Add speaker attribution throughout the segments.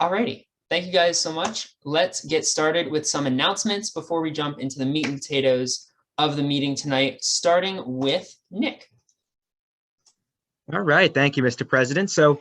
Speaker 1: Alrighty, thank you guys so much. Let's get started with some announcements before we jump into the meat and potatoes of the meeting tonight, starting with Nick.
Speaker 2: All right, thank you, Mr. President. So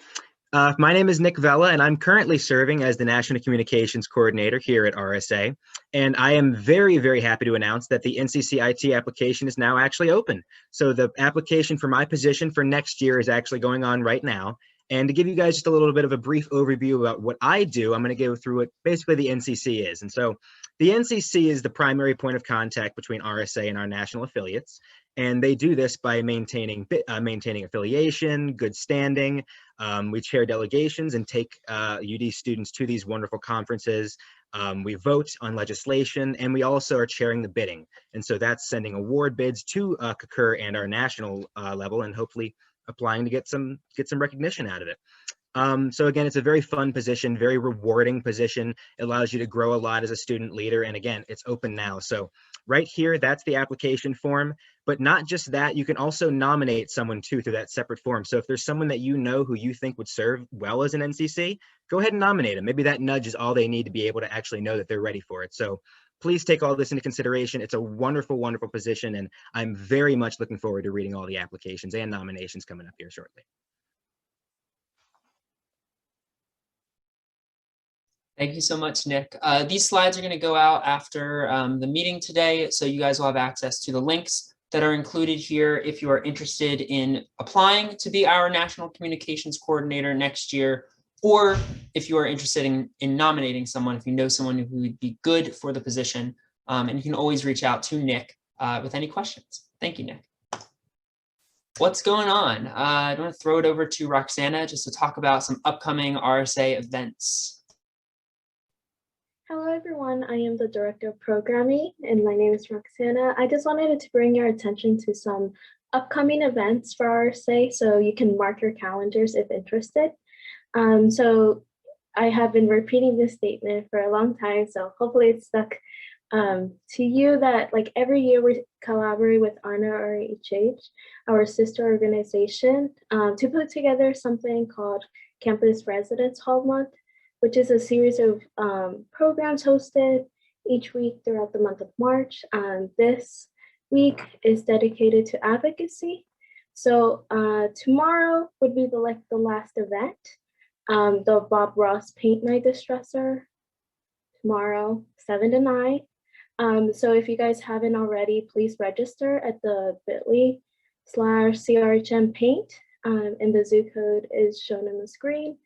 Speaker 2: my name is Nick Vella, and I'm currently serving as the National Communications Coordinator here at RSA. And I am very, very happy to announce that the NCC-IT application is now actually open. So the application for my position for next year is actually going on right now. And to give you guys just a little bit of a brief overview about what I do, I'm going to go through what basically the NCC is. And so the NCC is the primary point of contact between RSA and our national affiliates. And they do this by maintaining affiliation, good standing. We chair delegations and take UD students to these wonderful conferences. We vote on legislation, and we also are chairing the bidding. And so that's sending award bids to CACUR and our national level, and hopefully applying to get some recognition out of it. So again, it's a very fun position, very rewarding position. It allows you to grow a lot as a student leader. And again, it's open now. So right here, that's the application form. But not just that, you can also nominate someone too through that separate form. So if there's someone that you know who you think would serve well as an NCC, go ahead and nominate them. Maybe that nudge is all they need to be able to actually know that they're ready for it. So please take all this into consideration. It's a wonderful, wonderful position, and I'm very much looking forward to reading all the applications and nominations coming up here shortly.
Speaker 1: Thank you so much, Nick. These slides are going to go out after the meeting today, so you guys will have access to the links that are included here if you are interested in applying to be our National Communications Coordinator next year, or if you are interested in nominating someone, if you know someone who would be good for the position, and you can always reach out to Nick with any questions. Thank you, Nick. What's going on? I want to throw it over to Roxana just to talk about some upcoming RSA events.
Speaker 3: Hello everyone, I am the Director of Programming and my name is Roxana. I just wanted to bring your attention to some upcoming events for RSA so you can mark your calendars if interested. So I have been repeating this statement for a long time, so hopefully it's stuck to you that like every year we collaborate with RSA, our sister organization, to put together something called Campus Residence Hall Month, which is a series of programs hosted each week throughout the month of March. This week is dedicated to advocacy. So tomorrow would be the last event, the Bob Ross Paint Night Distresser, tomorrow, 7 to 9. So if you guys haven't already, please register at the bit.ly/CRHM Paint, and the zoo code is shown on the screen.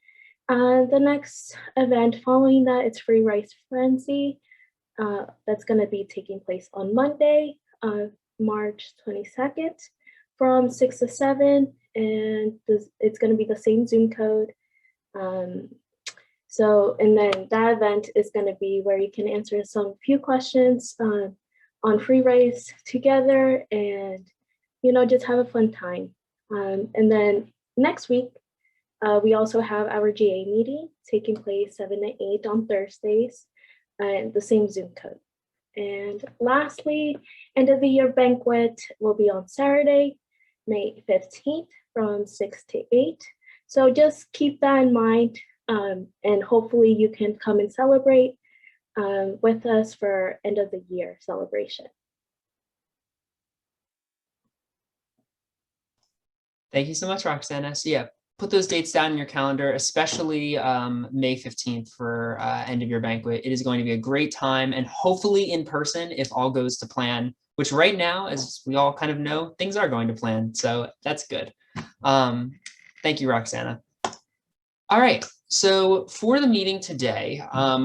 Speaker 3: The next event following that, it's Free Rice Frenzy. That's going to be taking place on Monday, March 22nd from 6 to 7, and it's going to be the same Zoom code. And then that event is going to be where you can answer few questions on free rice together and, just have a fun time. And then next week, we also have our GA meeting taking place 7 to 8 on Thursdays, and the same Zoom code. And lastly, end of the year banquet will be on Saturday, May 15th from 6 to 8. So just keep that in mind, and hopefully you can come and celebrate with us for end of the year celebration.
Speaker 1: Thank you so much, Roxana. So yeah, put those dates down in your calendar, especially May 15th for end of year banquet. It is going to be a great time, and hopefully in person if all goes to plan, which right now, as we all kind of know, things are going to plan. So that's good. Thank you, Roxana. All right, so for the meeting today,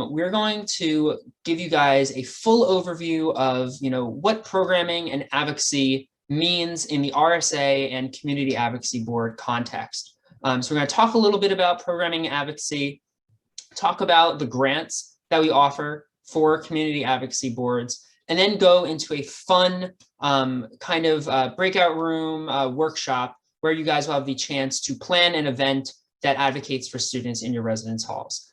Speaker 1: we're going to give you guys a full overview of what programming and advocacy means in the RSA and Community Advocacy Board context. So we're going to talk a little bit about programming and advocacy, talk about the grants that we offer for community advocacy boards, and then go into a fun kind of breakout room workshop where you guys will have the chance to plan an event that advocates for students in your residence halls.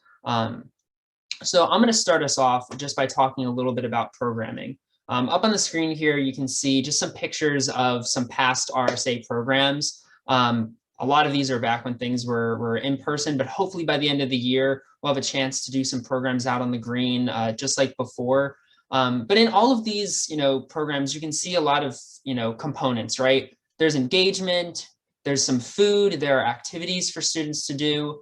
Speaker 1: So I'm going to start us off just by talking a little bit about programming. Up on the screen here, you can see just some pictures of some past RSA programs. A lot of these are back when things were in person, but hopefully by the end of the year, we'll have a chance to do some programs out on the green, just like before. But in all of these, programs, you can see a lot of, components, right? There's engagement, there's some food, there are activities for students to do.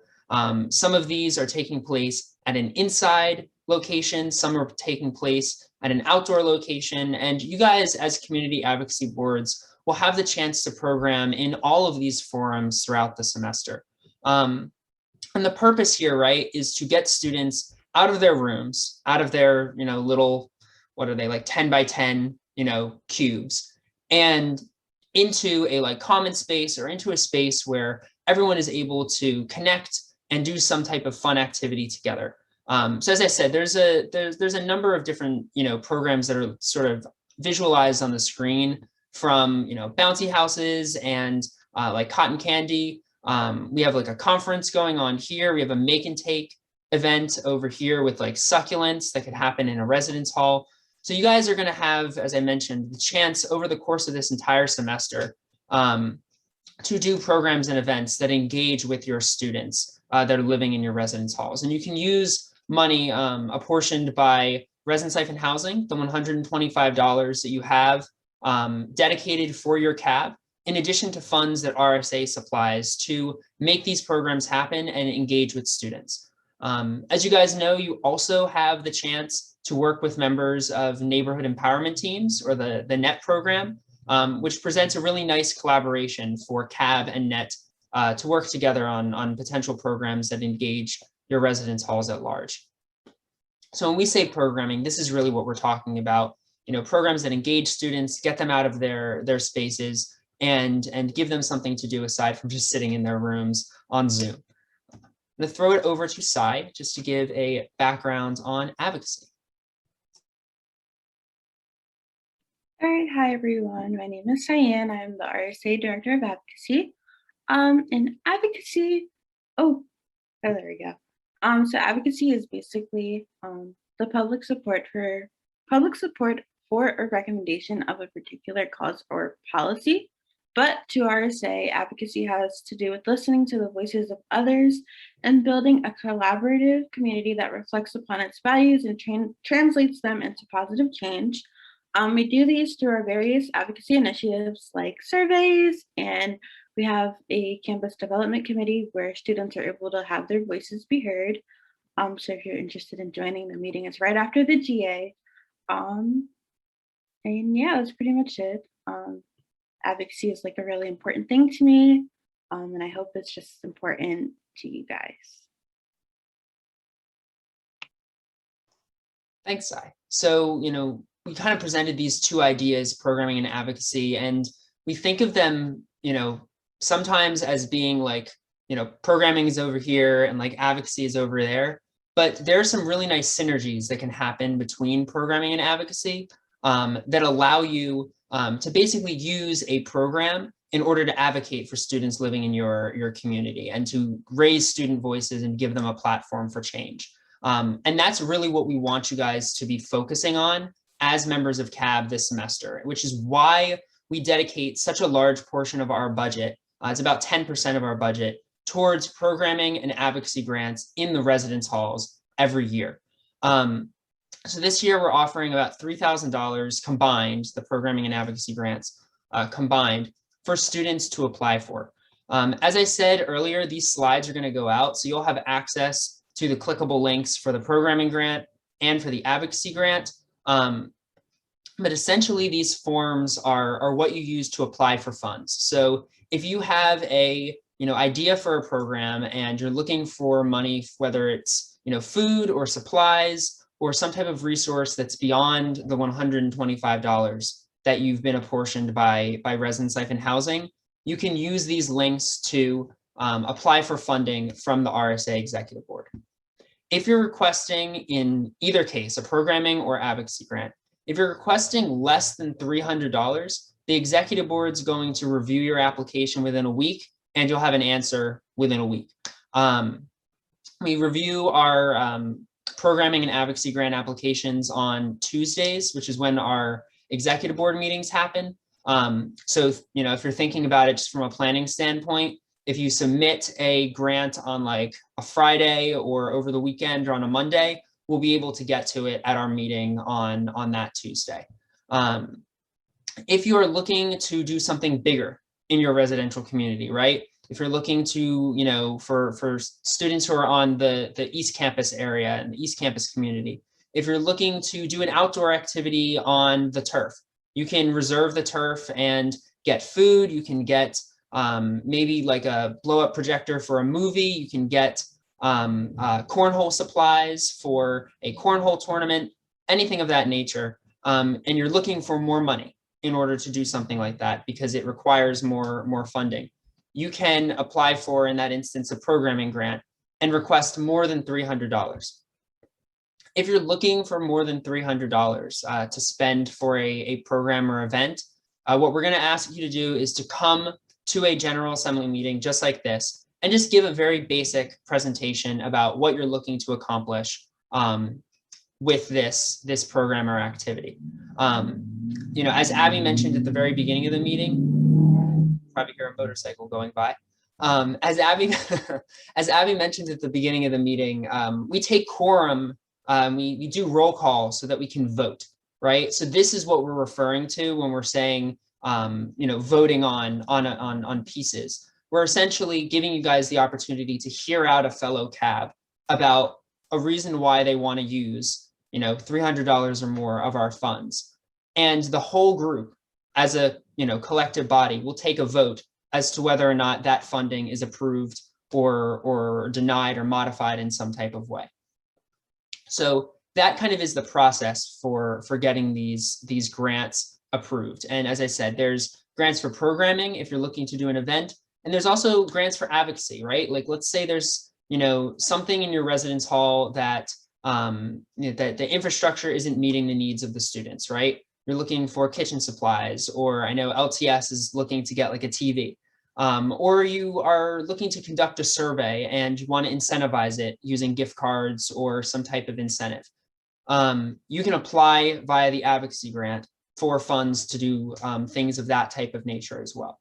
Speaker 1: Some of these are taking place at an inside location, some are taking place at an outdoor location, and you guys as community advocacy boards will have the chance to program in all of these forums throughout the semester. And the purpose here, right, is to get students out of their rooms, out of their, little, what are they, like 10 by 10, cubes, and into a like common space or into a space where everyone is able to connect and do some type of fun activity together. So as I said, there's a number of different, programs that are sort of visualized on the screen, from, bouncy houses and like cotton candy. We have like a conference going on here. We have a make and take event over here with like succulents that could happen in a residence hall. So you guys are going to have, as I mentioned, the chance over the course of this entire semester to do programs and events that engage with your students that are living in your residence halls. And you can use money apportioned by residence life and housing, the $125 that you have dedicated for your CAB, in addition to funds that RSA supplies to make these programs happen and engage with students. As you guys know, you also have the chance to work with members of neighborhood empowerment teams, or the NET program, which presents a really nice collaboration for CAB and NET to work together on potential programs that engage your residence halls at large. So when we say programming, this is really what we're talking about, programs that engage students, get them out of their spaces, and give them something to do aside from just sitting in their rooms on Zoom. I'm going to throw it over to Sai just to give a background on advocacy.
Speaker 4: All right, hi everyone. My name is Cyan. I'm the RSA Director of Advocacy. In advocacy, there we go. So advocacy is basically the public support for a recommendation of a particular cause or policy. But to RSA, advocacy has to do with listening to the voices of others and building a collaborative community that reflects upon its values and translates them into positive change. We do these through our various advocacy initiatives like surveys, and we have a campus development committee where students are able to have their voices be heard. So if you're interested in joining, the meeting is right after the GA. And yeah, that's pretty much it. Advocacy is like a really important thing to me, and I hope it's just important to you guys.
Speaker 1: Thanks, Sai. So, we kind of presented these two ideas, programming and advocacy, and we think of them, sometimes as being like, programming is over here and like advocacy is over there. But there are some really nice synergies that can happen between programming and advocacy that allow you to basically use a program in order to advocate for students living in your community and to raise student voices and give them a platform for change. And that's really what we want you guys to be focusing on as members of CAB this semester, which is why we dedicate such a large portion of our budget, it's about 10% of our budget, towards programming and advocacy grants in the residence halls every year. So this year we're offering about $3,000 combined, the programming and advocacy grants combined, for students to apply for. As I said earlier, these slides are going to go out, so you'll have access to the clickable links for the programming grant and for the advocacy grant. But essentially these forms are what you use to apply for funds. So if you have a idea for a program and you're looking for money, whether it's food or supplies or some type of resource that's beyond the $125 that you've been apportioned by Residence Life and Housing, you can use these links to apply for funding from the RSA Executive Board. If you're requesting, in either case, a programming or advocacy grant, if you're requesting less than $300, the Executive Board's going to review your application within a week, and you'll have an answer within a week. We review our programming and advocacy grant applications on Tuesdays, which is when our Executive Board meetings happen. So, if you're thinking about it just from a planning standpoint, if you submit a grant on like a Friday or over the weekend or on a Monday, we'll be able to get to it at our meeting on that Tuesday. If you are looking to do something bigger in your residential community, right? If you're looking to, you know, for students who are on the East Campus area and the East Campus community, if you're looking to do an outdoor activity on the turf, you can reserve the turf and get food. You can get maybe like a blow up projector for a movie. You can get cornhole supplies for a cornhole tournament, anything of that nature. And you're looking for more money in order to do something like that because it requires more funding. You can apply for, in that instance, a programming grant and request more than $300. If you're looking for more than $300 to spend for a program or event, what we're going to ask you to do is to come to a General Assembly meeting just like this and just give a very basic presentation about what you're looking to accomplish with this program or activity. You know, as Abby mentioned at the very beginning of the meeting, probably hear a motorcycle going by. As Abby mentioned at the beginning of the meeting, we take quorum. We do roll call so that we can vote, right? So this is what we're referring to when we're saying, you know, voting on pieces. We're essentially giving you guys the opportunity to hear out a fellow cab about a reason why they want to use, you know, $300 or more of our funds. And the whole group, as a, you know, collective body, will take a vote as to whether or not that funding is approved or denied or modified in some type of way. So that kind of is the process for getting these grants approved. And as I said, there's grants for programming if you're looking to do an event, and there's also grants for advocacy, right? Like, let's say there's, you know, something in your residence hall that that the infrastructure isn't meeting the needs of the students, right? You're looking for kitchen supplies, or I know LTS is looking to get like a TV, or you are looking to conduct a survey and you want to incentivize it using gift cards or some type of incentive. You can apply via the advocacy grant for funds to do things of that type of nature as well.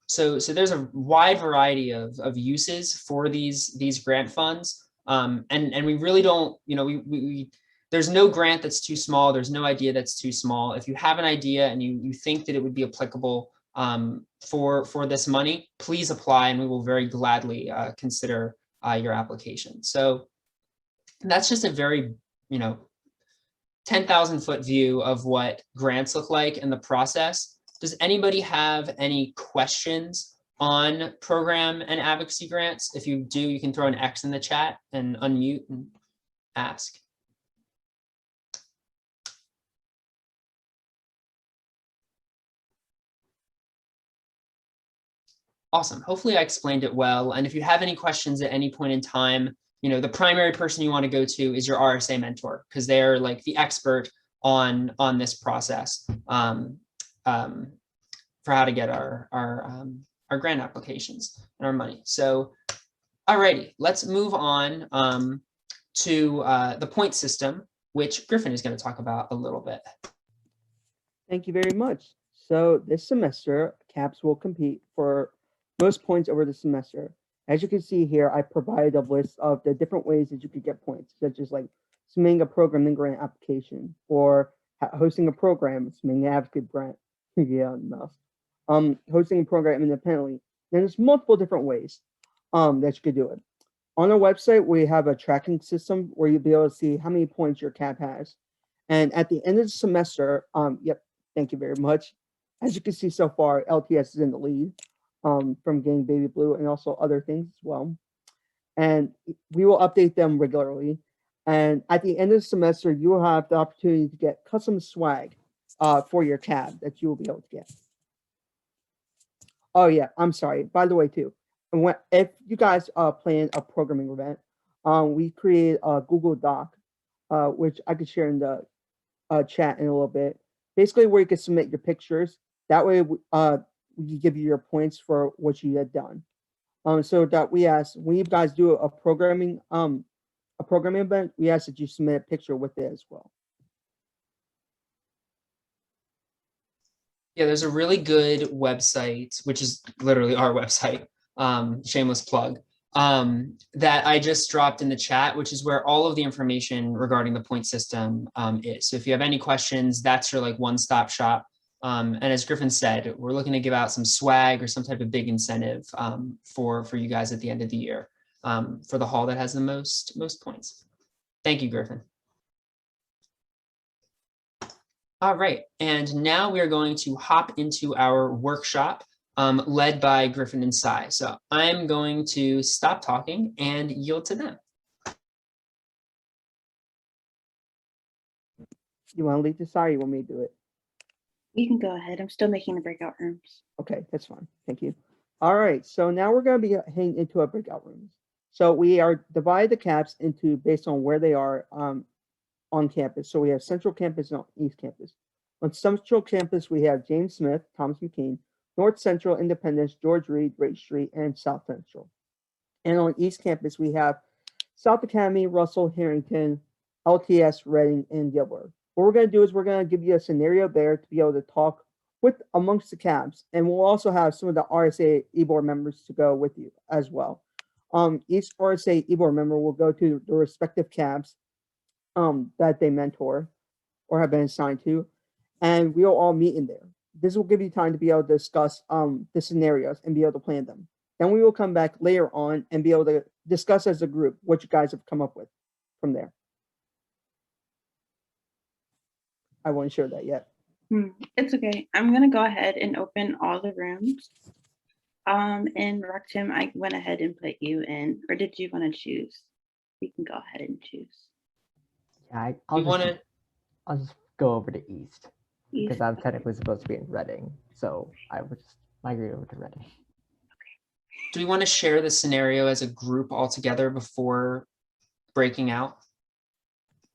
Speaker 1: So there's a wide variety of uses for these grant funds. And we really don't, you know, there's no grant that's too small. There's no idea that's too small. If you have an idea and you think that it would be applicable for this money, please apply and we will very gladly consider your application. So that's just a very, you know, 10,000 foot view of what grants look like in the process. Does anybody have any questions on program and advocacy grants? If you do, you can throw an X in the chat and unmute and ask. Awesome. Hopefully I explained it well. And if you have any questions at any point in time, you know, the primary person you want to go to is your RSA mentor, because they're like the expert on this process for how to get our grant applications and our money. So, alrighty, let's move on to the point system, which Griffin is going to talk about a little bit.
Speaker 5: Thank you very much. So this semester, CAPS will compete for most points over the semester. As you can see here, I provided a list of the different ways that you could get points, such as like submitting a programming grant application or hosting a program, submitting an advocate grant. Yeah, enough. Hosting a program independently. Then there's multiple different ways that you could do it. On our website, we have a tracking system where you'll be able to see how many points your CAP has. And at the end of the semester, yep, thank you very much. As you can see so far, LTS is in the lead from getting Baby Blue and also other things as well. And we will update them regularly. And at the end of the semester, you will have the opportunity to get custom swag for your CAB that you will be able to get. Oh yeah, I'm sorry. By the way, too, if you guys plan a programming event, we create a Google Doc, which I could share in the chat in a little bit. Basically, where you can submit your pictures. That way, we can give you your points for what you had done. So that we ask when you guys do a programming event, we ask that you submit a picture with it as well.
Speaker 1: Yeah, there's a really good website, which is literally our website, shameless plug, that I just dropped in the chat, which is where all of the information regarding the point system is. So if you have any questions, that's your like one-stop shop. And as Griffin said, we're looking to give out some swag or some type of big incentive for you guys at the end of the year for the hall that has the most points. Thank you, Griffin. All right, and now we are going to hop into our workshop led by Griffin and Sai. So I'm going to stop talking and yield to them.
Speaker 5: You want to lead this, or you want me to do it?
Speaker 4: You can go ahead. I'm still making the breakout rooms.
Speaker 5: Okay, that's fine. Thank you. All right, so now we're going to be heading into our breakout rooms. So we are divide the caps into based on where they are on campus. So we have Central Campus and East Campus. On Central Campus, we have James Smith, Thomas McKean, North Central, Independence, George Reed, Ray Street, and South Central. And on East Campus, we have South Academy, Russell, Harrington, LTS, Reading, and Gilbert. What we're going to do is we're going to give you a scenario there to be able to talk with amongst the cabs. And we'll also have some of the RSA e-board members to go with you as well. Each RSA e-board member will go to the respective cabs that they mentor or have been assigned to, and we'll all meet in there. This will give you time to be able to discuss the scenarios and be able to plan them. Then we will come back later on and be able to discuss as a group what you guys have come up with from there. I won't share that yet.
Speaker 4: It's okay. I'm going to go ahead and open all the rooms. And Raktim, I went ahead and put you in, or did you want to choose? You can go ahead and choose.
Speaker 6: Yeah, I'll just go over to East because I'm technically supposed to be in Reading, so I would just migrate over to Reading.
Speaker 1: Do we want to share the scenario as a group altogether before breaking out?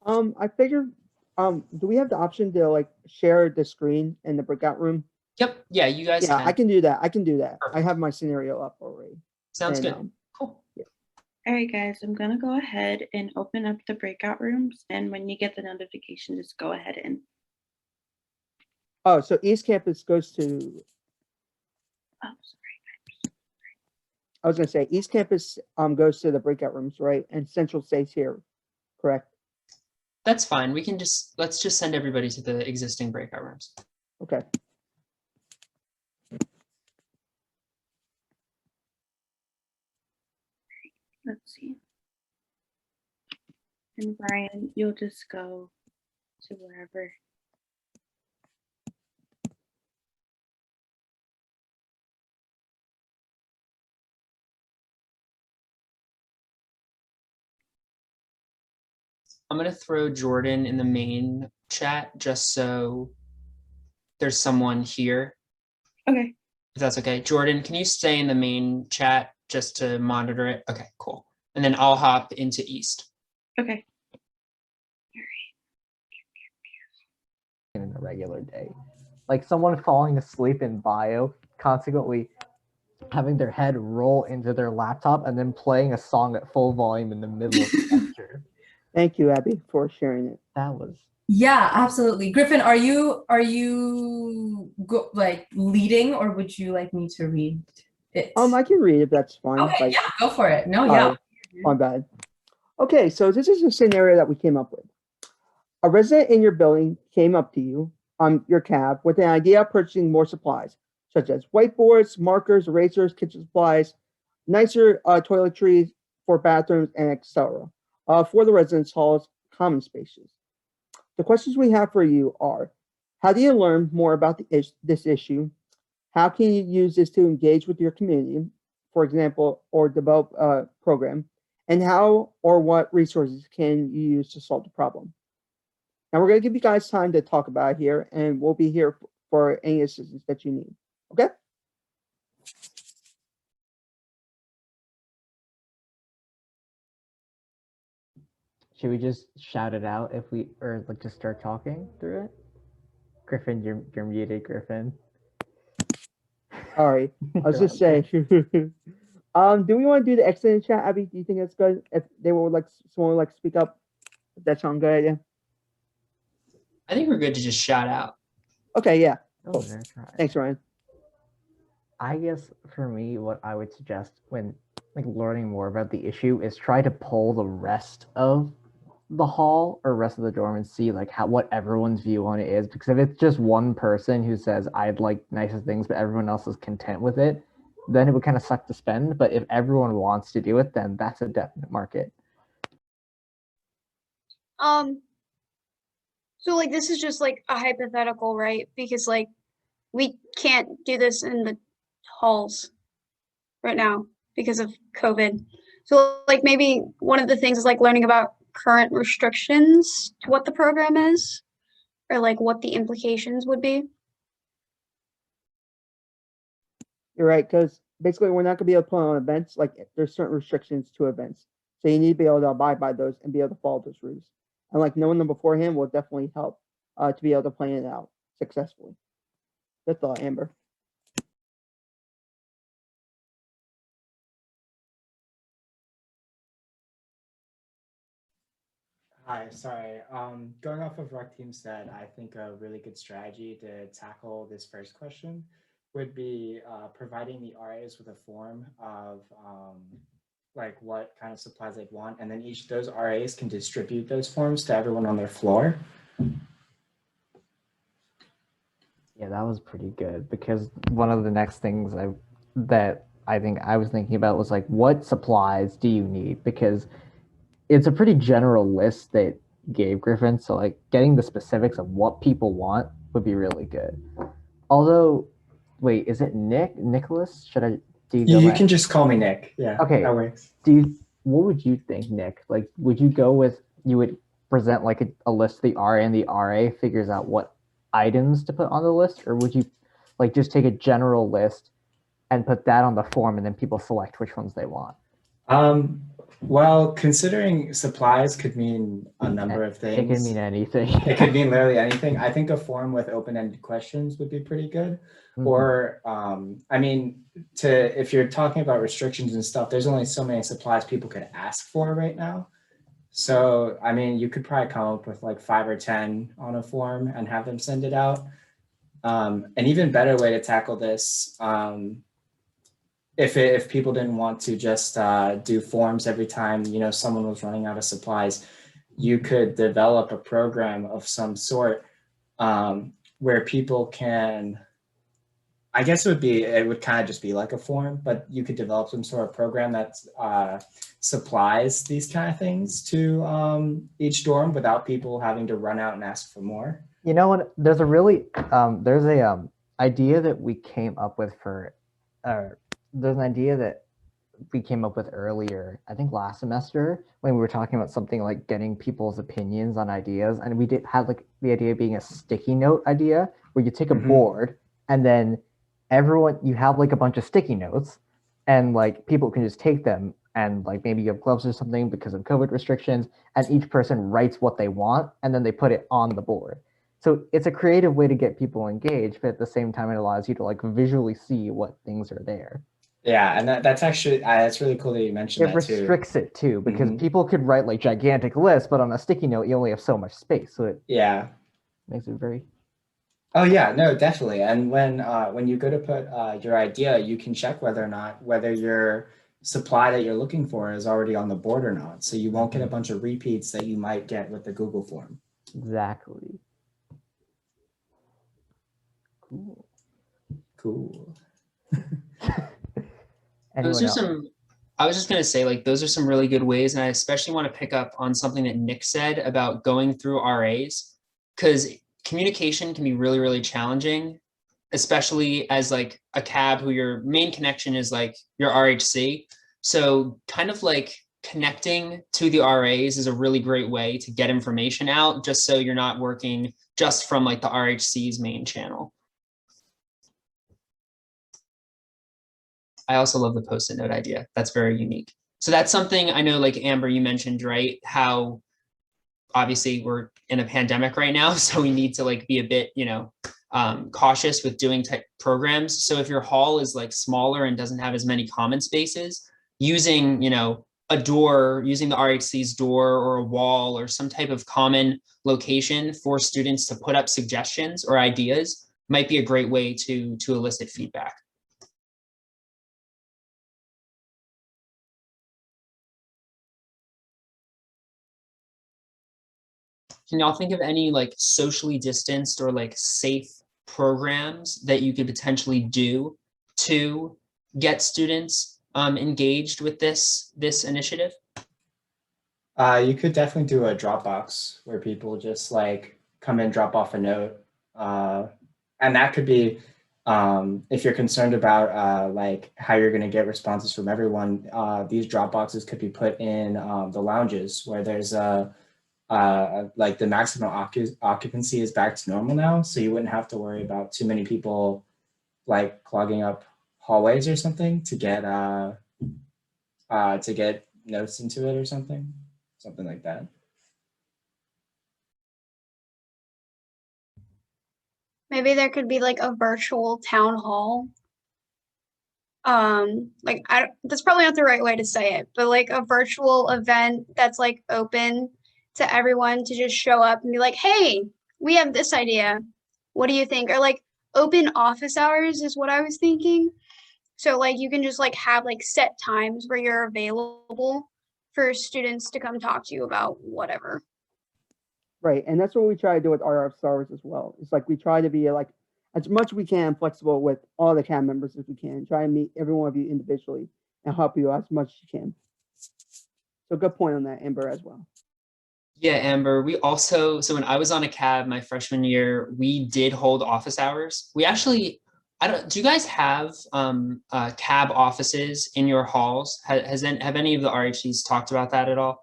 Speaker 5: I figured, do we have the option to like share the screen in the breakout room?
Speaker 1: Yep. Yeah, you guys
Speaker 5: Yeah,
Speaker 1: can.
Speaker 5: I can do that. I can do that.
Speaker 1: Perfect.
Speaker 5: I have my scenario up already.
Speaker 1: Sounds
Speaker 5: And,
Speaker 1: good. Cool.
Speaker 5: Yeah.
Speaker 4: All right, guys, I'm going to go ahead and open up the breakout rooms. And when you get the notification, just go ahead and.
Speaker 5: Oh, so East Campus goes to,
Speaker 4: Oh, sorry.
Speaker 5: I was going to say East Campus goes to the breakout rooms, right? And Central stays here, correct?
Speaker 1: That's fine. We can let's just send everybody to the existing breakout rooms.
Speaker 5: Okay.
Speaker 4: Let's see. And Brian, you'll just go to wherever.
Speaker 1: I'm going to throw Jordan in the main chat just so there's someone here.
Speaker 4: Okay.
Speaker 1: If that's okay. Jordan, can you stay in the main chat just to monitor it? Okay, cool. And then I'll hop into East.
Speaker 4: Okay.
Speaker 6: In a regular day, like someone falling asleep in bio, consequently having their head roll into their laptop and then playing a song at full volume in the middle of the lecture.
Speaker 5: Thank you, Abby, for sharing it.
Speaker 6: That was.
Speaker 7: Yeah, absolutely. Griffin, are you like leading, or would you like me to read it?
Speaker 5: I can read if that's fine.
Speaker 7: Okay,
Speaker 5: like,
Speaker 7: yeah, go for it. No, yeah.
Speaker 5: My bad. Okay, so this is a scenario that we came up with. A resident in your building came up to you on your cab with the idea of purchasing more supplies, such as whiteboards, markers, erasers, kitchen supplies, nicer toiletries for bathrooms, and etc. For the residence halls, common spaces. The questions we have for you are, how do you learn more about this issue? How can you use this to engage with your community, for example, or develop a program? And how or what resources can you use to solve the problem? Now we're going to give you guys time to talk about it here, and we'll be here for any assistance that you need. Okay?
Speaker 6: Should we just shout it out if we, or like just start talking through it? Griffin, you're muted, Griffin.
Speaker 5: Sorry, I was just saying. Do we want to do the excellent chat, Abby? Do you think that's good? If they would like someone would like to speak up, if that sounds good idea.
Speaker 1: I think we're good to just shout out.
Speaker 5: Okay, yeah.
Speaker 6: Oh,
Speaker 5: Cool.
Speaker 6: there's right.
Speaker 5: Thanks, Ryan.
Speaker 6: I guess for me, what I would suggest when like learning more about the issue is try to pull the rest of the hall or rest of the dorm and see like how what everyone's view on it is. Because if it's just one person who says I'd like nicer things, but everyone else is content with it, then it would kind of suck to spend. But if everyone wants to do it, then that's a definite market.
Speaker 8: So like this is just like a hypothetical, right? Because like we can't do this in the halls right now because of COVID. So like maybe one of the things is like learning about current restrictions to what the program is or like what the implications would be.
Speaker 5: You're right, because basically we're not going to be able to put on events. Like there's certain restrictions to events. So you need to be able to abide by those and be able to follow those rules. And like knowing them beforehand will definitely help to be able to plan it out successfully. Good thought, Amber.
Speaker 9: Hi, sorry. Going off of what Team said, I think a really good strategy to tackle this first question would be providing the RAs with a form of like what kind of supplies they'd want, and then each of those RAs can distribute those forms to everyone on their floor.
Speaker 6: Yeah, that was pretty good because one of the next things that I think I was thinking about was like, what supplies do you need? Because it's a pretty general list that gave Griffin. So like getting the specifics of what people want would be really good. Although, wait, is it Nicholas? Should I do you go
Speaker 9: You
Speaker 6: by-
Speaker 9: can just call me Nick. Yeah,
Speaker 6: Okay.
Speaker 9: that works.
Speaker 6: What would you think, Nick? Like, would you go with you would present like a list of the RA and the RA figures out what items to put on the list, or would you like just take a general list and put that on the form and then people select which ones they want?
Speaker 9: Well, considering supplies could mean a number of things.
Speaker 6: It can mean anything.
Speaker 9: It could mean literally anything. I think a form with open-ended questions would be pretty good.
Speaker 6: Mhm.
Speaker 9: Or, I mean, if you're talking about restrictions and stuff, there's only so many supplies people could ask for right now. So, I mean, you could probably come up with like 5 or 10 on a form and have them send it out. An even better way to tackle this, if people didn't want to just do forms every time, you know, someone was running out of supplies, you could develop a program of some sort where people can, I guess it would kind of just be like a form, but you could develop some sort of program that supplies these kind of things to each dorm without people having to run out and ask for more.
Speaker 6: You know what? There's a really there's a idea that we came up with for there's an idea that we came up with earlier, I think last semester, when we were talking about something like getting people's opinions on ideas, and we did have like the idea of being a sticky note idea where you take a board and then you have like a bunch of sticky notes and like people can just take them and like maybe you have gloves or something because of COVID restrictions, and each person writes what they want and then they put it on the board. So it's a creative way to get people engaged, but at the same time it allows you to like visually see what things are there.
Speaker 9: Yeah, and that's actually that's really cool that you mentioned that too.
Speaker 6: It restricts it too, because people could write like gigantic lists, but on a sticky note you only have so much space. So it makes it very.
Speaker 9: Oh yeah, no, definitely. And when you go to put your idea, you can check whether your supply that you're looking for is already on the board or not. So you won't get a bunch of repeats that you might get with the Google form.
Speaker 6: Exactly.
Speaker 9: Cool.
Speaker 1: Those are some, I was just going to say, like, those are some really good ways. And I especially want to pick up on something that Nick said about going through RAs, because communication can be really, really challenging, especially as like a cab who your main connection is like your RHC. So kind of like connecting to the RAs is a really great way to get information out, just so you're not working just from like the RHC's main channel. I also love the Post-it note idea. That's very unique. So that's something I know, like Amber, you mentioned, right? How obviously we're in a pandemic right now, so we need to like be a bit, cautious with doing tech programs. So if your hall is like smaller and doesn't have as many common spaces, using, a door, using the RHC's door or a wall or some type of common location for students to put up suggestions or ideas might be a great way to elicit feedback. Can y'all think of any like socially distanced or like safe programs that you could potentially do to get students engaged with this initiative?
Speaker 9: You could definitely do a Dropbox where people just like come and drop off a note. And that could be, if you're concerned about like how you're going to get responses from everyone, these Dropboxes could be put in the lounges where there's like the maximum occupancy is back to normal now. So you wouldn't have to worry about too many people like clogging up hallways or something to get notes into it or something like that.
Speaker 8: Maybe there could be like a virtual town hall. Like that's probably not the right way to say it, but like a virtual event that's like open to everyone to just show up and be like, hey, we have this idea. What do you think? Or like open office hours is what I was thinking. So like you can just like have like set times where you're available for students to come talk to you about whatever.
Speaker 5: Right, and that's what we try to do with RF Stars as well. It's like we try to be like as much we can flexible with all the CAB members as we can. Try and meet every one of you individually and help you as much as you can. So good point on that, Amber, as well.
Speaker 1: Yeah, Amber, we also, so when I was on a CAB my freshman year, we did hold office hours. We actually, do you guys have CAB offices in your halls? Have any of the RHCs talked about that at all?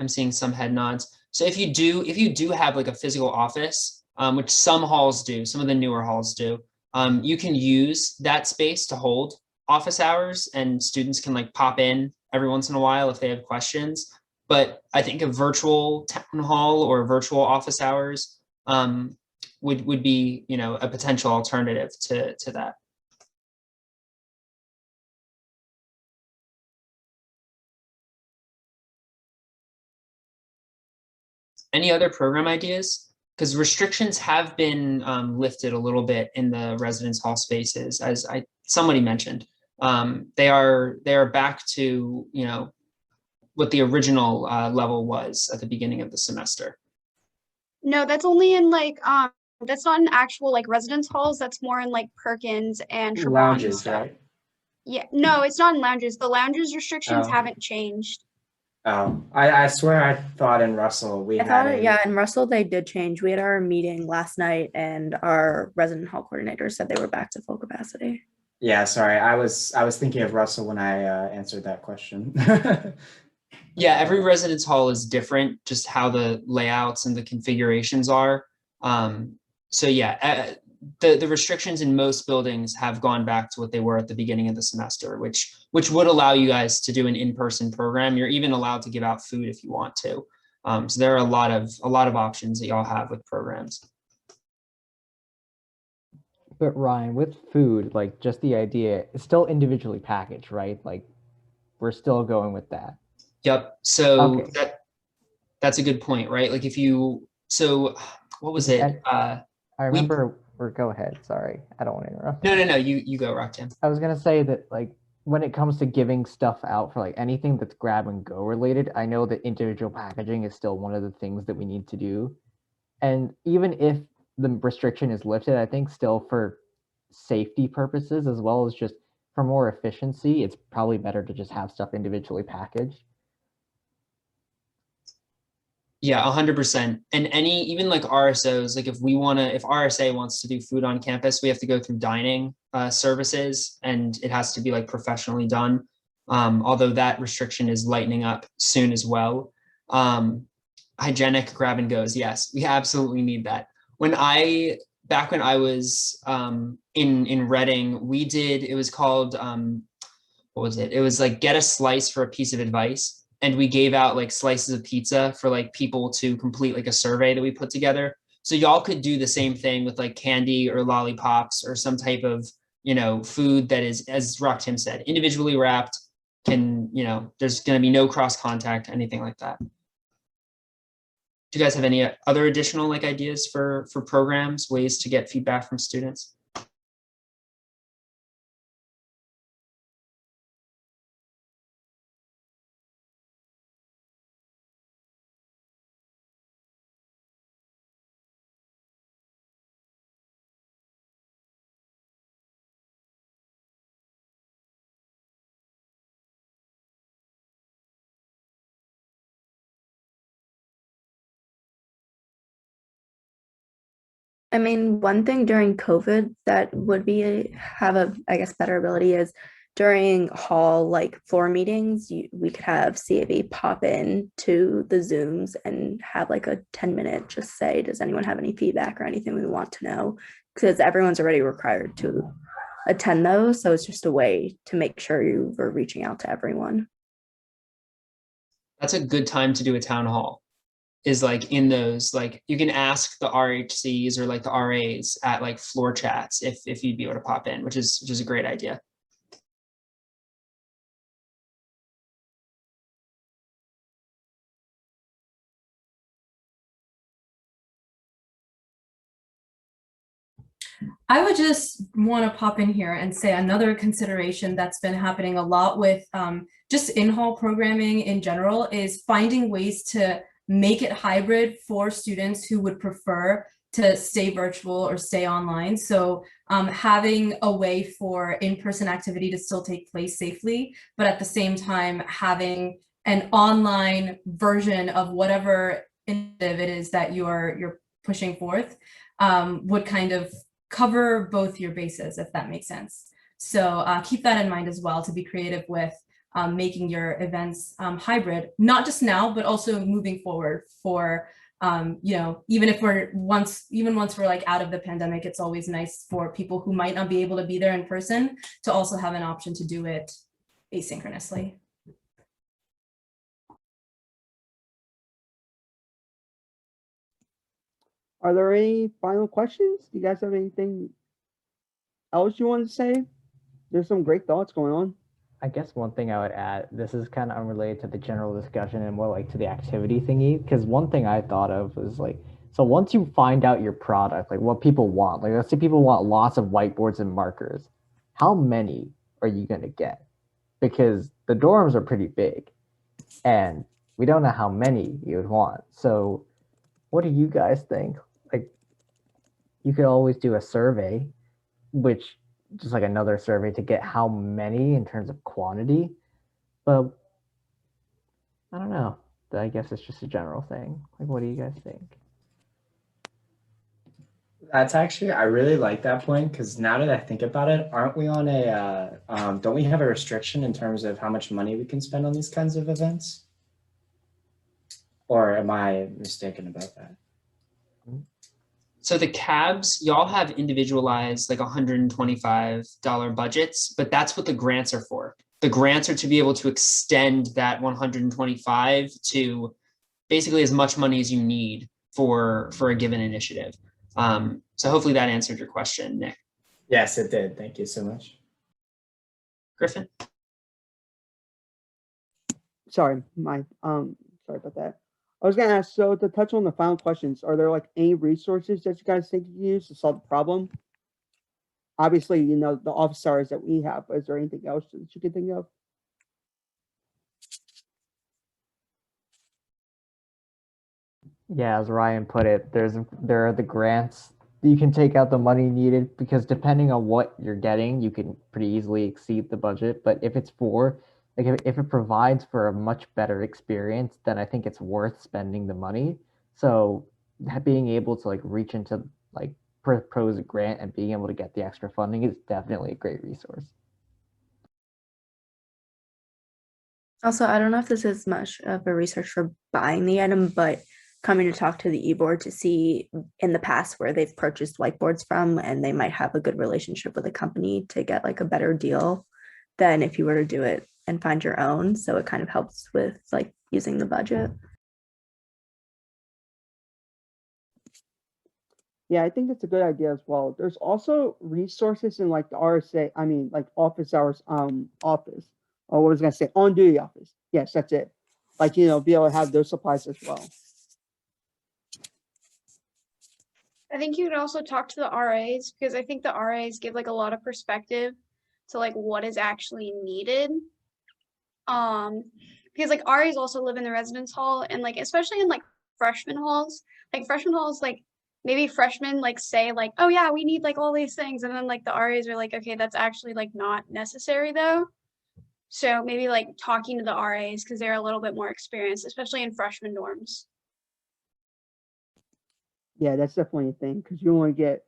Speaker 1: I'm seeing some head nods. So if you do have like a physical office, which some halls do, some of the newer halls do, you can use that space to hold office hours and students can like pop in every once in a while if they have questions. But I think a virtual town hall or virtual office hours would be, you know, a potential alternative to that. Any other program ideas? Because restrictions have been lifted a little bit in the residence hall spaces, as somebody mentioned. They are back to, you know, what the original level was at the beginning of the semester.
Speaker 8: No, that's only in like that's not in actual like residence halls. That's more in like Perkins and Tremont and
Speaker 9: Lounges,
Speaker 8: stuff.
Speaker 9: right?
Speaker 8: Yeah, no, it's not in lounges. The lounges restrictions
Speaker 9: Oh.
Speaker 8: haven't changed.
Speaker 9: Oh, I swear I thought in Russell we
Speaker 7: I
Speaker 9: had
Speaker 7: thought,
Speaker 9: a,
Speaker 7: yeah, in Russell they did change. We had our meeting last night and our resident hall coordinator said they were back to full capacity.
Speaker 9: yeah, sorry, I was thinking of Russell when I answered that question.
Speaker 1: Yeah, every residence hall is different, just how the layouts and the configurations are. So yeah, the restrictions in most buildings have gone back to what they were at the beginning of the semester, which would allow you guys to do an in-person program. You're even allowed to give out food if you want to. So there are a lot of options that y'all have with programs.
Speaker 6: But Ryan, with food, like just the idea, it's still individually packaged, right? Like we're still going with that.
Speaker 1: Yep. So
Speaker 6: Okay.
Speaker 1: that's a good point, right? Like if you, so what was it?
Speaker 6: I remember, or go ahead. Sorry, I don't want to interrupt.
Speaker 1: No, you go, Roxanne.
Speaker 6: I was gonna say that like when it comes to giving stuff out for like anything that's grab and go related, I know that individual packaging is still one of the things that we need to do. And even if the restriction is lifted, I think still for safety purposes as well as just for more efficiency, it's probably better to just have stuff individually packaged.
Speaker 1: Yeah, 100%. And even like RSOs, like if RSA wants to do food on campus, we have to go through dining services and it has to be like professionally done. Although that restriction is lightening up soon as well. Hygienic grab and goes, yes, we absolutely need that. Back when I was in Reading, we did, it was called, what was it? It was like get a slice for a piece of advice. And we gave out like slices of pizza for like people to complete like a survey that we put together. So y'all could do the same thing with like candy or lollipops or some type of, you know, food that is, as Rock-Tim said, individually wrapped, can, you know, there's going to be no cross contact, anything like that. Do you guys have any other additional like ideas for programs, ways to get feedback from students?
Speaker 7: I mean, one thing during COVID that would be have a, I guess, better ability is during hall like floor meetings, we could have CAB pop in to the Zooms and have like a 10-minute just say, does anyone have any feedback or anything we want to know? Because everyone's already required to attend those. So it's just a way to make sure you were reaching out to everyone.
Speaker 1: That's a good time to do a town hall, is like in those, like you can ask the RHCs or like the RAs at like floor chats if you'd be able to pop in, which is a great idea.
Speaker 10: I would just want to pop in here and say another consideration that's been happening a lot with just in-hall programming in general is finding ways to make it hybrid for students who would prefer to stay virtual or stay online. So having a way for in-person activity to still take place safely, but at the same time having an online version of whatever initiative it is that you're pushing forth would kind of cover both your bases, if that makes sense. So keep that in mind as well, to be creative with making your events hybrid, not just now, but also moving forward for, you know, even if once we're like out of the pandemic, it's always nice for people who might not be able to be there in person to also have an option to do it asynchronously.
Speaker 5: Are there any final questions? Do you guys have anything else you want to say? There's some great thoughts going on.
Speaker 6: I guess one thing I would add, this is kind of unrelated to the general discussion and more like to the activity thingy, because one thing I thought of was like, so once you find out your product, like what people want, like let's say people want lots of whiteboards and markers, how many are you going to get? Because the dorms are pretty big and we don't know how many you would want. So what do you guys think? Like, you could always do a survey, which just like another survey to get how many in terms of quantity. But I don't know. I guess it's just a general thing. Like, what do you guys think?
Speaker 9: That's actually, I really like that point, because now that I think about it, aren't we on a, don't we have a restriction in terms of how much money we can spend on these kinds of events? Or am I mistaken about that?
Speaker 1: So the cabs, y'all have individualized like $125 budgets, but that's what the grants are for. The grants are to be able to extend that 125 to basically as much money as you need for a given initiative. So hopefully that answered your question, Nick.
Speaker 9: Yes, it did. Thank you so much.
Speaker 1: Griffin?
Speaker 5: Sorry, sorry about that. I was gonna ask, so to touch on the final questions, are there like any resources that you guys think you can use to solve the problem? Obviously, you know, the office hours that we have, but is there anything else that you can think of?
Speaker 6: Yeah, as Ryan put it, there are the grants. You can take out the money needed because depending on what you're getting, you can pretty easily exceed the budget. But if it's for like if it provides for a much better experience, then I think it's worth spending the money. So being able to like reach into like propose a grant and being able to get the extra funding is definitely a great resource.
Speaker 7: Also, I don't know if this is much of a research for buying the item, but coming to talk to the e-board to see in the past where they've purchased whiteboards from, and they might have a good relationship with a company to get like a better deal than if you were to do it and find your own. So it kind of helps with like using the budget.
Speaker 5: Yeah, I think that's a good idea as well. There's also resources in like the RSA, I mean, like office hours, office, or what was I gonna say, on duty office. Yes, that's it. Like, you know, be able to have those supplies as well.
Speaker 8: I think you could also talk to the RAs, because I think the RAs give like a lot of perspective to like what is actually needed. Because like RAs also live in the residence hall, and like especially in like freshman halls, like maybe freshmen like say like, oh yeah, we need like all these things, and then like the RAs are like, okay, that's actually like not necessary though. So maybe like talking to the RAs, because they're a little bit more experienced, especially in freshman dorms.
Speaker 5: Yeah, that's definitely a thing because you want to get,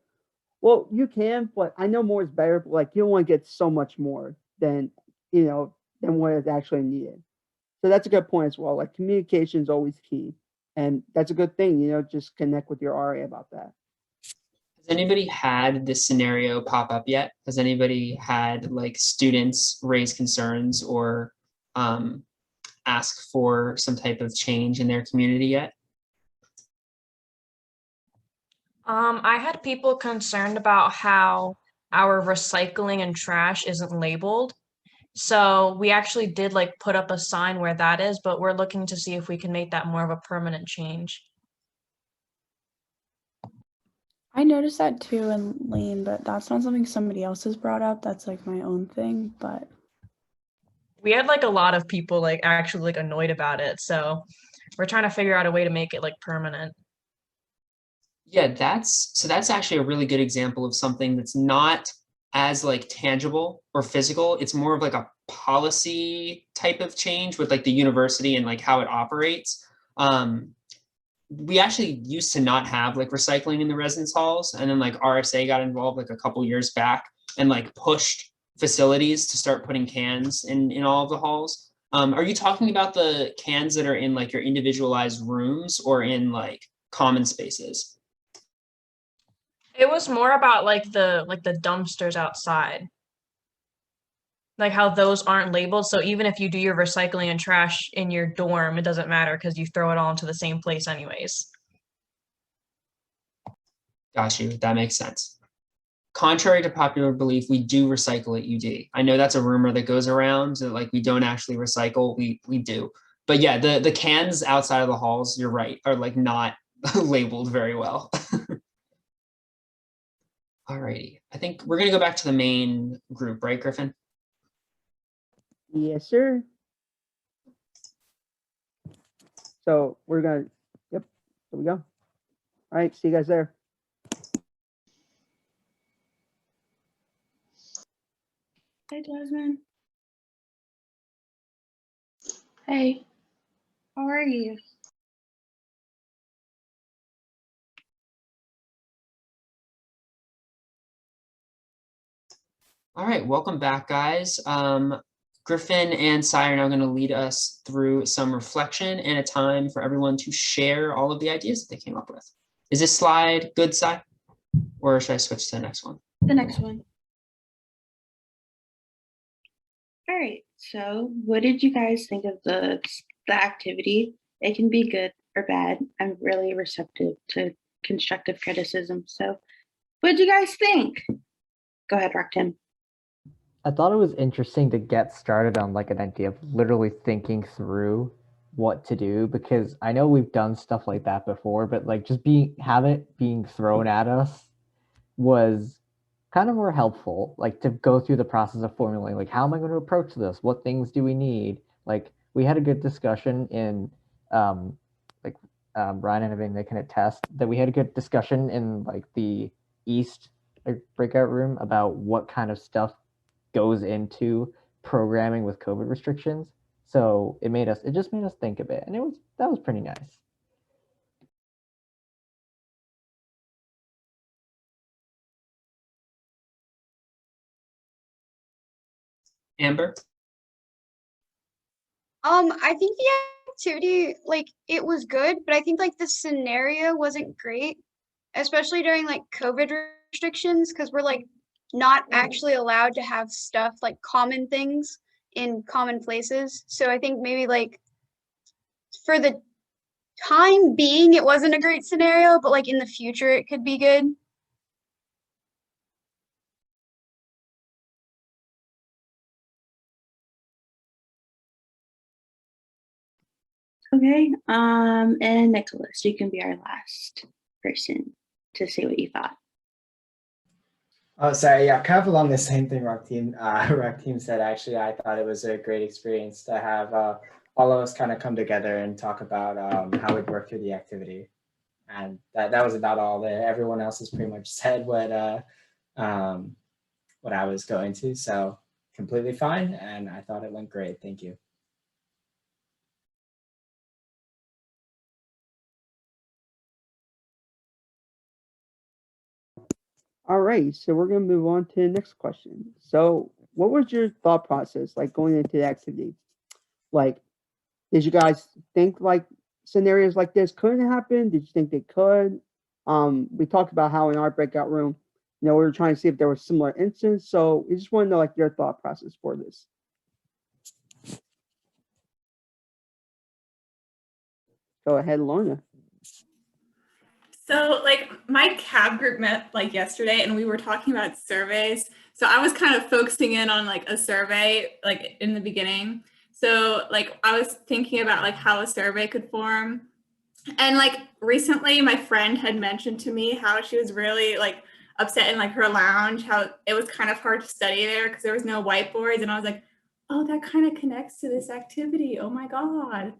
Speaker 5: well, you can, but I know more is better, but like you don't want to get so much more than, than what is actually needed. So that's a good point as well. Like communication is always key. And that's a good thing, just connect with your RA about that.
Speaker 1: Has anybody had this scenario pop up yet? Has anybody had like students raise concerns or ask for some type of change in their community yet?
Speaker 11: I had people concerned about how our recycling and trash isn't labeled. So we actually did like put up a sign where that is, but we're looking to see if we can make that more of a permanent change.
Speaker 4: I noticed that too in Lean, but that's not something somebody else has brought up. That's like my own thing, but
Speaker 11: We had like a lot of people like actually like annoyed about it. So we're trying to figure out a way to make it like permanent.
Speaker 1: Yeah, that's actually a really good example of something that's not as like tangible or physical. It's more of like a policy type of change with like the university and like how it operates. We actually used to not have like recycling in the residence halls, and then like RSA got involved like a couple years back and like pushed facilities to start putting cans in all of the halls. Are you talking about the cans that are in like your individualized rooms or in like common spaces?
Speaker 11: It was more about like the dumpsters outside. Like how those aren't labeled. So even if you do your recycling and trash in your dorm, it doesn't matter because you throw it all into the same place anyways.
Speaker 1: Got you. That makes sense. Contrary to popular belief, we do recycle at UD. I know that's a rumor that goes around that like we don't actually recycle. We do. But yeah, the cans outside of the halls, you're right, are like not labeled very well. Alrighty. I think we're gonna go back to the main group, right, Griffin?
Speaker 5: Yes, sir. So we're gonna, yep, here we go. All right, see you guys there.
Speaker 4: hey, Jasmine.
Speaker 8: Hey.
Speaker 4: How are you?
Speaker 1: All right, welcome back, guys. Griffin and Sai are now going to lead us through some reflection and a time for everyone to share all of the ideas that they came up with. Is this slide good, Sai? Or should I switch to the next one?
Speaker 4: The next one. All right. So what did you guys think of the activity? It can be good or bad. I'm really receptive to constructive criticism. So what did you guys think? Go ahead, Rocktim.
Speaker 6: I thought it was interesting to get started on like an idea of literally thinking through what to do, because I know we've done stuff like that before, but like just have it being thrown at us was kind of more helpful, like to go through the process of formulating like how am I going to approach this? What things do we need? Like we had a good discussion in like Ryan and everything, they can attest that we had a good discussion in like the East breakout room about what kind of stuff goes into programming with COVID restrictions. So it just made us think a bit, and that was pretty nice.
Speaker 1: Amber?
Speaker 8: I think the activity, like, it was good, but I think like the scenario wasn't great, especially during like COVID restrictions, because we're like not actually allowed to have stuff like common things in common places. So I think maybe like for the time being, it wasn't a great scenario, but like in the future, it could be good.
Speaker 4: Okay. And Nicholas, you can be our last person to say what you thought.
Speaker 9: Oh, sorry. Yeah, kind of along the same thing Rakteam said. Actually, I thought it was a great experience to have all of us kind of come together and talk about how we'd work through the activity. And that was about all there. Everyone else has pretty much said what I was going to. So completely fine. And I thought it went great. Thank you.
Speaker 5: All right, so we're gonna move on to the next question. So what was your thought process like going into the activity? Like, did you guys think like scenarios like this couldn't happen? Did you think they could? We talked about how in our breakout room, we were trying to see if there was similar instances. So we just want to know like your thought process for this. Go ahead, Lorna.
Speaker 12: So like my cab group met like yesterday and we were talking about surveys. So I was kind of focusing in on like a survey like in the beginning. So like I was thinking about like how a survey could form. And like recently my friend had mentioned to me how she was really like upset in like her lounge, how it was kind of hard to study there because there was no whiteboards. And I was like, oh, that kind of connects to this activity. Oh my God.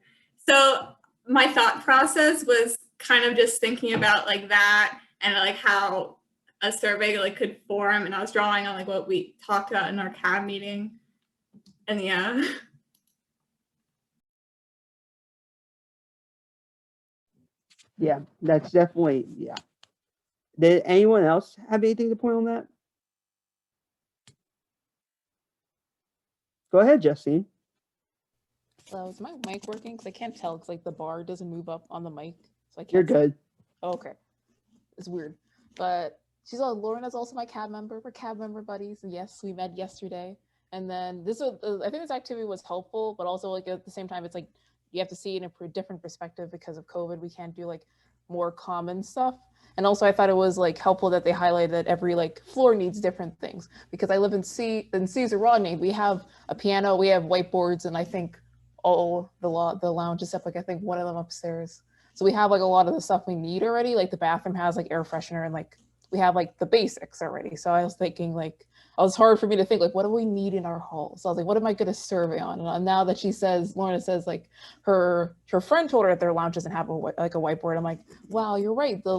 Speaker 12: So my thought process was kind of just thinking about like that and like how a survey like could form, and I was drawing on like what we talked about in our CAB meeting. And yeah.
Speaker 5: Yeah, that's definitely, yeah. Did anyone else have anything to point on that? Go ahead, Justine.
Speaker 13: Is my mic working? Because I can't tell because like the bar doesn't move up on the mic. So I can't
Speaker 5: You're good.
Speaker 13: Oh, okay. It's weird. But she's all, Lauren is also my CAB member. We're CAB member buddies. And yes, we met yesterday. And then this was, I think this activity was helpful, but also like at the same time, it's like you have to see it in a different perspective because of COVID. We can't do like more common stuff. And also I thought it was like helpful that they highlighted that every like floor needs different things, because I live in Caesar Rodney. We have a piano, we have whiteboards, and I think all the lounge except like I think one of them upstairs. So we have like a lot of the stuff we need already. Like the bathroom has like air freshener and like we have like the basics already. So I was thinking like, it was hard for me to think like, what do we need in our hall? So I was like, what am I going to survey on? And now that she says, Lorna says like her friend told her that their lounge doesn't have like a whiteboard. I'm like, wow, you're right. The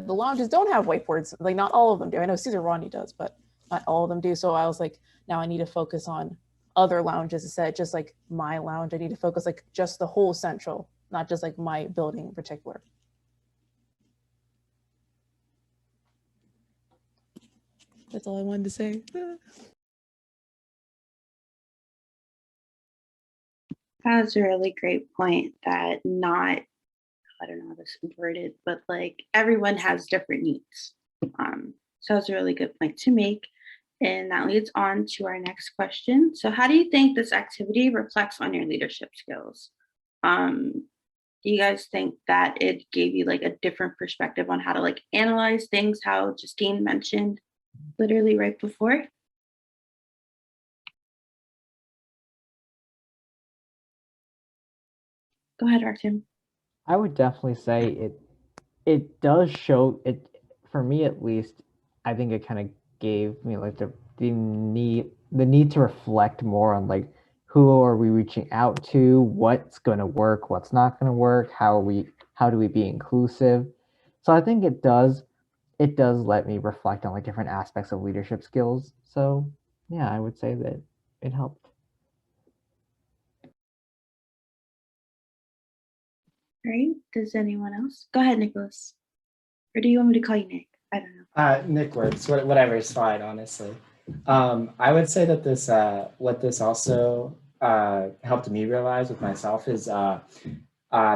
Speaker 13: lounges don't have whiteboards. Like not all of them do. I know Caesar Rodney does, but not all of them do. So I was like, now I need to focus on other lounges instead of just like my lounge. I need to focus like just the whole central, not just like my building in particular. That's all I wanted to say.
Speaker 4: That's a really great point that not, I don't know how this is worded, but like everyone has different needs. So that's a really good point to make. And that leads on to our next question. So how do you think this activity reflects on your leadership skills? Do you guys think that it gave you like a different perspective on how to like analyze things, how Justine mentioned literally right before? Go ahead, Artem.
Speaker 6: I would definitely say it does show it, for me at least. I think it kind of gave me like the need to reflect more on like who are we reaching out to, what's going to work, what's not going to work, how do we be inclusive. So I think it does let me reflect on like different aspects of leadership skills. So yeah, I would say that it helped.
Speaker 4: All right, does anyone else? Go ahead, Nicholas. Or do you want me to call you Nick? I don't know.
Speaker 9: Nick works, whatever is fine, honestly. I would say that this, what this also helped me realize with myself is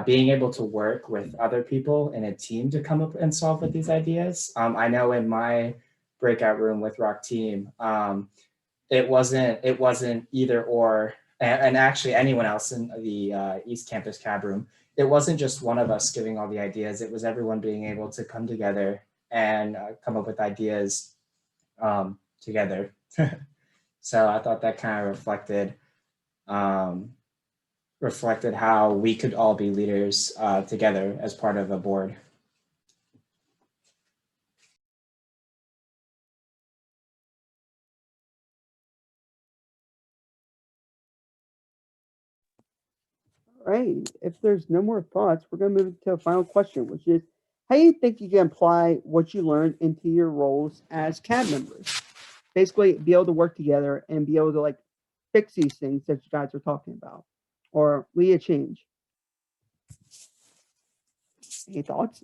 Speaker 9: being able to work with other people in a team to come up and solve with these ideas. I know in my breakout room with Rock Team, it wasn't either or, and actually anyone else in the East Campus Cab room, it wasn't just one of us giving all the ideas. It was everyone being able to come together and come up with ideas together. So I thought that kind of reflected how we could all be leaders together as part of a board.
Speaker 5: All right, if there's no more thoughts, we're going to move to a final question, which is, how do you think you can apply what you learned into your roles as CAB members? Basically, be able to work together and be able to like fix these things that you guys are talking about, or lead a change. Any thoughts?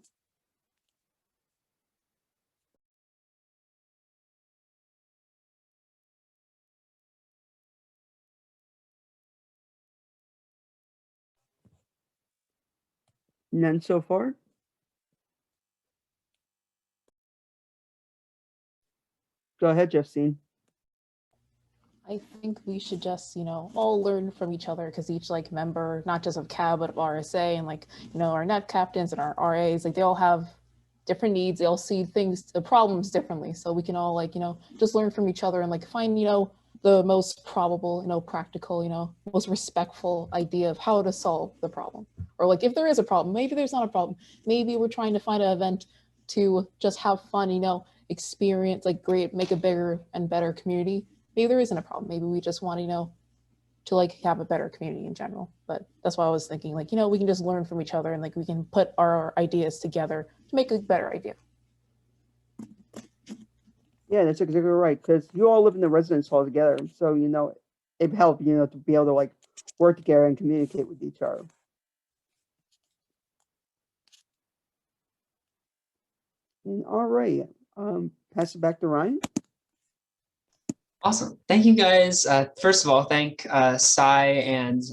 Speaker 5: None so far? Go ahead, Justine.
Speaker 13: I think we should just, all learn from each other because each like member, not just of CAB, but of RSA and like, our net captains and our RAs, like they all have different needs. They all see things, the problems differently. So we can all like, just learn from each other and like find, the most probable, practical, most respectful idea of how to solve the problem. Or like if there is a problem, maybe there's not a problem. Maybe we're trying to find an event to just have fun, experience, like make a bigger and better community. Maybe there isn't a problem. Maybe we just want, to like have a better community in general. But that's why I was thinking like, we can just learn from each other and like we can put our ideas together to make a better idea.
Speaker 5: Yeah, that's exactly right. Because you all live in the residence hall together, so it helped to be able to like work together and communicate with each other. And all right, pass it back to Ryan.
Speaker 1: Awesome. Thank you guys. First of all, thank Cy and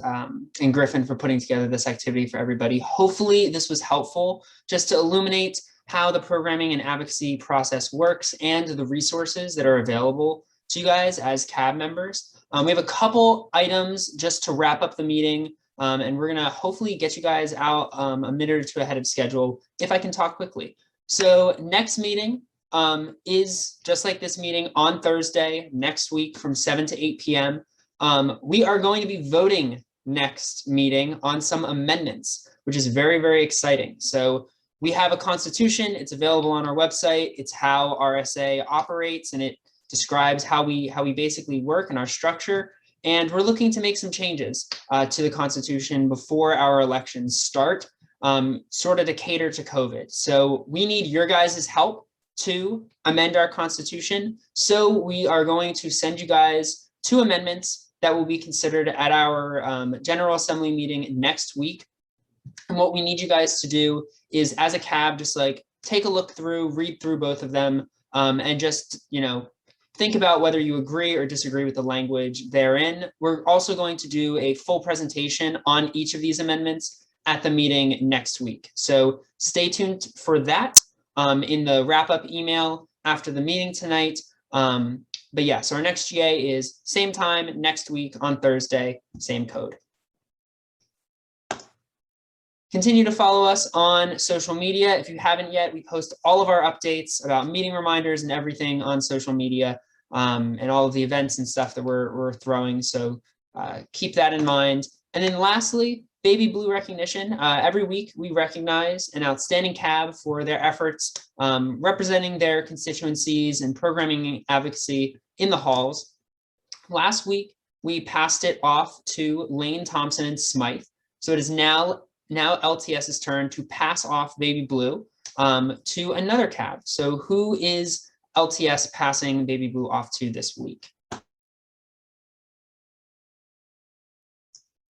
Speaker 1: Griffin for putting together this activity for everybody. Hopefully this was helpful just to illuminate how the programming and advocacy process works and the resources that are available to you guys as CAB members. We have a couple items just to wrap up the meeting, and we're gonna hopefully get you guys out a minute or two ahead of schedule if I can talk quickly. So next meeting is just like this meeting on Thursday next week from 7 to 8 p.m. We are going to be voting next meeting on some amendments, which is very, very exciting. So we have a constitution, it's available on our website. It's how RSA operates and it describes how we basically work and our structure. And we're looking to make some changes to the constitution before our elections start, sort of to cater to COVID. So we need your guys' help to amend our constitution. So we are going to send you guys 2 amendments that will be considered at our General Assembly meeting next week. And what we need you guys to do is, as a CAB, just like take a look through, read through both of them, and just, think about whether you agree or disagree with the language therein. We're also going to do a full presentation on each of these amendments at the meeting next week. So stay tuned for that in the wrap-up email after the meeting tonight. But yeah, so our next GA is same time next week on Thursday, same code. Continue to follow us on social media. If you haven't yet, we post all of our updates about meeting reminders and everything on social media, and all of the events and stuff that we're throwing. So keep that in mind. And then lastly, Baby Blue recognition. Every week we recognize an outstanding CAB for their efforts representing their constituencies and programming advocacy in the halls. Last week, we passed it off to Lane Thompson and Smythe. So it is now LTS's turn to pass off Baby Blue to another CAB. So who is LTS passing Baby Blue off to this week?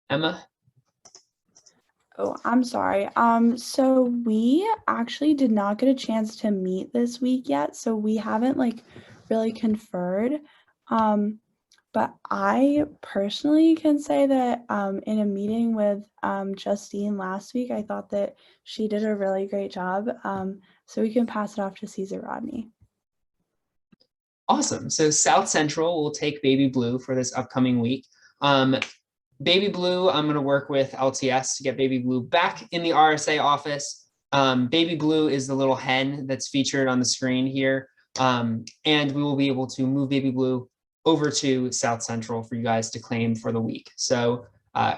Speaker 1: Emma?
Speaker 4: Oh, I'm sorry. So we actually did not get a chance to meet this week yet, so we haven't like really conferred. But I personally can say that in a meeting with Justine last week, I thought that she did a really great job. So we can pass it off to Caesar Rodney.
Speaker 1: Awesome. So South Central will take Baby Blue for this upcoming week. Baby Blue, I'm going to work with LTS to get Baby Blue back in the RSA office. Baby Blue is the little hen that's featured on the screen here. And we will be able to move Baby Blue over to South Central for you guys to claim for the week. So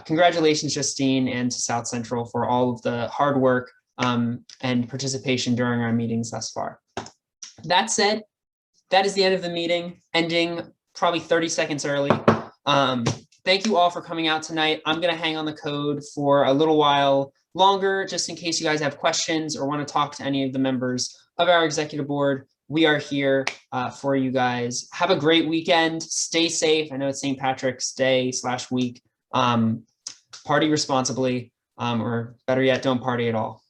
Speaker 1: congratulations, Justine, and to South Central for all of the hard work and participation during our meetings thus far. That said, that is the end of the meeting, ending probably 30 seconds early. Thank you all for coming out tonight. I'm going to hang on the code for a little while longer, just in case you guys have questions or want to talk to any of the members of our executive board. We are here for you guys. Have a great weekend. Stay safe. I know it's St. Patrick's Day / week. Party responsibly, or better yet, don't party at all.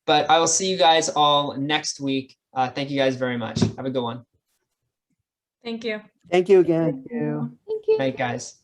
Speaker 1: But I will see you guys all next week. Thank you guys very much. Have a good one.
Speaker 11: Thank you.
Speaker 5: Thank you again.
Speaker 13: Thank you.
Speaker 1: Good night, guys.